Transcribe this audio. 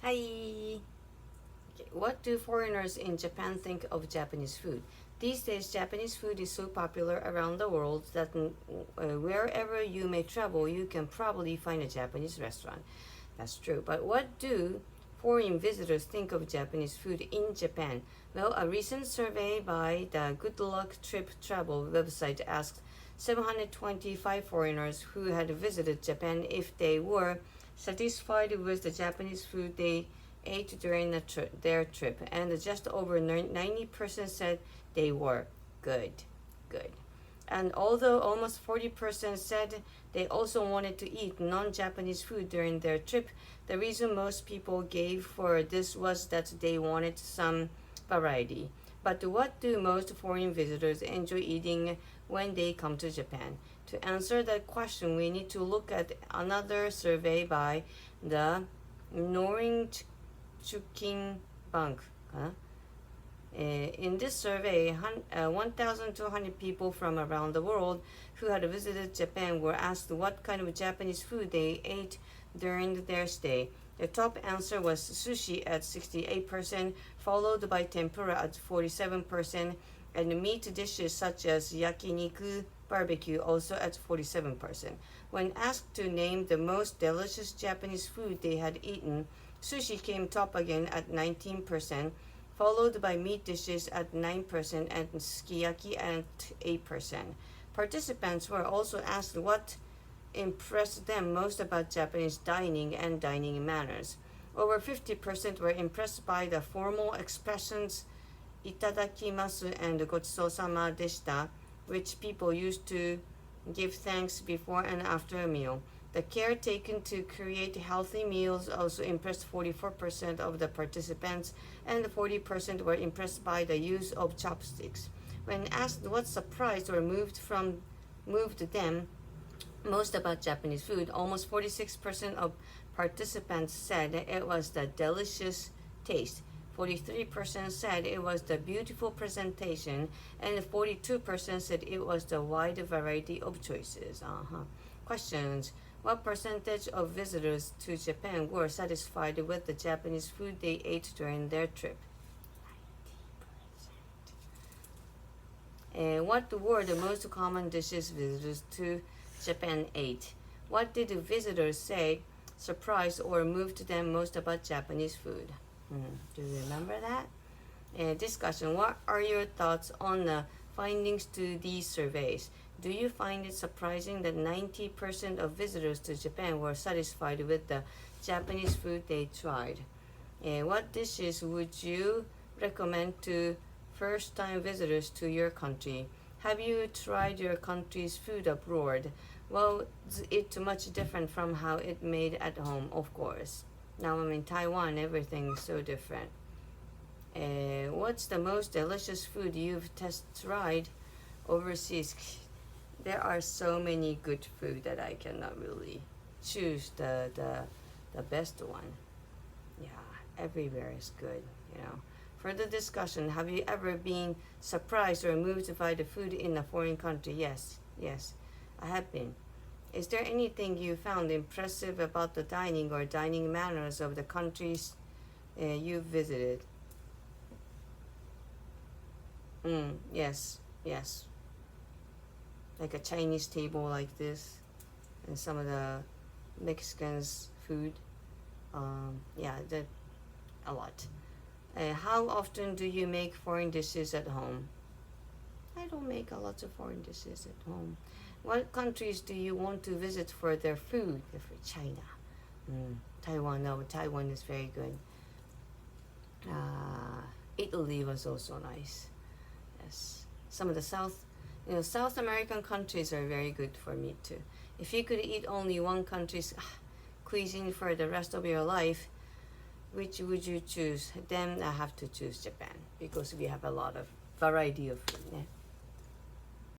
Hi! Okay, what do foreigners in Japan think of Japanese food? These days, Japanese food is so popular around the world that wherever you may travel, you can probably find a Japanese restaurant. That's true. But what do foreign visitors think of Japanese food in Japan? Well, a recent survey by the Good Luck Trip travel website asked 725 foreigners who had visited Japan if they were satisfied with the Japanese food they ate during their trip, and just over 90% said they were good. Good. And although almost 40% said they also wanted to eat non Japanese food during their trip, the reason most people gave for this was that they wanted some variety. But what do most foreign visitors enjoy eating when they come to Japan? To answer that question, we need to look at another survey by the Noring Chukin Bank. In this survey, 1,200 people from around the world who had visited Japan were asked what kind of Japanese food they ate during their stay. The top answer was sushi at 68%, followed by tempura at 47%, and meat dishes such as yakiniku barbecue also at 47%. When asked to name the most delicious Japanese food they had eaten, sushi came top again at 19%, followed by meat dishes at 9% and sukiyaki at 8%. Participants were also asked what impressed them most about Japanese dining and dining manners. Over 50% were impressed by the formal expressions itadakimasu and gochusou-sama deshita, which people used to give thanks before and after a meal. The care taken to create healthy meals also impressed 44% of the participants, and 40% were impressed by the use of chopsticks. When asked what surprised or moved them most about Japanese food, almost 46% of participants said it was the delicious taste. 43% said it was the beautiful presentation, and 42% said it was the wide variety of choices. Questions. What percentage of visitors to Japan were satisfied with the Japanese food they ate during their trip? 90%. What were the most common dishes visitors to Japan ate? What did the visitors say surprised or moved them most about Japanese food? Do you remember that? Discussion. What are your thoughts on the findings to these surveys? Do you find it surprising that 90% of visitors to Japan were satisfied with the Japanese food they tried? What dishes would you recommend to first-time visitors to your country? Have you tried your country's food abroad? Well, it's much different from how it's made at home, of course. Now I'm in Taiwan, everything is so different. What's the most delicious food you've tried overseas? There are so many good food that I cannot really choose the best one. Yeah, everywhere is good, you know. Further discussion. Have you ever been surprised or moved by the food in a foreign country? Yes, I have been. Is there anything you found impressive about the dining or dining manners of the countries you've visited? Yes. Like a Chinese table like this, and some of the Mexicans food. That a lot. How often do you make foreign dishes at home? I don't make a lot of foreign dishes at home. What countries do you want to visit for their food? For China. Taiwan, no, Taiwan is very good. Italy was also nice. Yes. Some of the South American countries are very good for me too. If you could eat only one country's cuisine for the rest of your life, which would you choose? Then I have to choose Japan because we have a lot of variety of food. Yeah?